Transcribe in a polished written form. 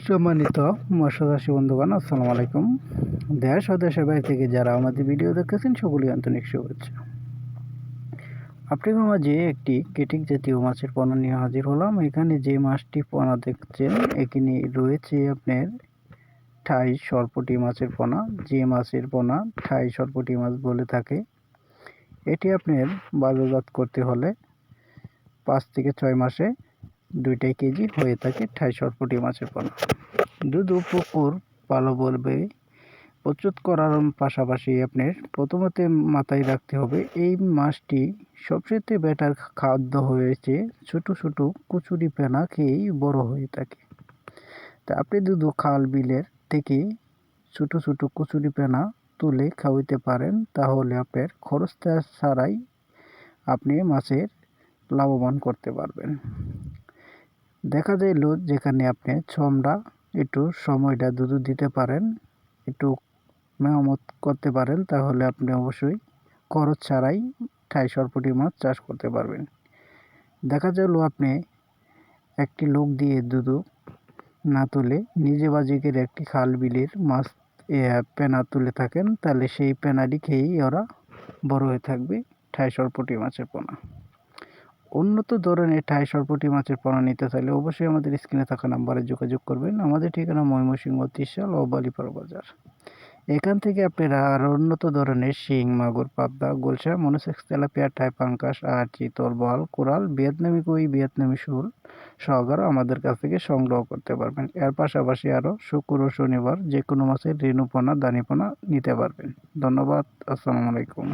সম্মানিত মৎস্যচাষী বন্ধুগণ, আসসালামু আলাইকুম। দেশ ও দেশের বাইরে থেকে যারা আমাদের ভিডিও দেখতেছেন সকলেই আন্তরিক শুভেচ্ছা। আপনাদের মাঝে একটি কেটিক জাতীয় মাছের পোনা নিয়ে হাজির হলাম। এখানে যে মাছটি পোনা দেখছেন এখানে রয়েছে আপনার ঠাই সরপুঁটি মাছের পোনা, যে মাছের পোনা ঠাই সরপুঁটি মাছ বলে থাকে। এটি আপনার বাজারজাত করতে হলে 5 থেকে 6 মাসে 2 কেজি হয়ে থাকে ঠাই সরপুঁটি মাছের পোনা। দুধ ও পুকুর ভালো বলবে প্রস্তুত করার পাশাপাশি আপনার প্রথমত মাথায় রাখতে হবে এই মাছটি সবচেয়ে বেটার খাদ্য হয়েছে ছোট ছোট কচুরি পেনা খেয়েই বড় হয়ে থাকে। তা আপনি দুধ খাল বিলের থেকে ছোট ছোট কচুরি পেনা তুলে খাওয়াইতে পারেন, তাহলে আপনার খরচ ছাড়াই আপনি মাছের লাভবান করতে পারবেন। দেখা যায় যেখানে আপনি ছমরা একটু সময়টা দুধ দিতে পারেন, একটু মেরামত করতে পারেন, তাহলে আপনি অবশ্যই খরচ ছাড়াই ঠাই সরপুঁটি মাছ চাষ করতে পারবেন। দেখা গেল আপনি একটি লোক দিয়ে দুধ না তুলে নিজে বাজিকের একটি খাল বিলের মাছ পেনা তুলে থাকেন, তাহলে সেই পেনাটি খেয়েই ওরা বড় হয়ে থাকবে ঠাই সরপুঁটি মাছের পোনা। উন্নত ধরনের ঠাই সরপুঁটি মাছের পোনা নিতে চাইলে অবশ্যই আমাদের স্ক্রিনে থাকা নাম্বারে যোগাযোগ করবেন। আমাদের ঠিকানা ময়মনসিংহ ত্রিশাল ও বালিপাড়া বাজার। এখান থেকে আপনারা আরও উন্নত ধরনের শিং, মাগুর, পাবদা, গুলশা, মনোসেক্স, তেলাপিয়া, টাই, পাঙ্গাস, আর চিতল, বোয়াল, কোরাল, ভিয়েতনামি কই, ভিয়েতনামি শোল সহকারে আমাদের কাছ থেকে সংগ্রহ করতে পারবেন। এর পাশাপাশি আরও শুক্র ও শনিবার যে কোনো মাছের রেণু পোনা, দানি পোনা নিতে পারবেন। ধন্যবাদ। আসসালামু আলাইকুম।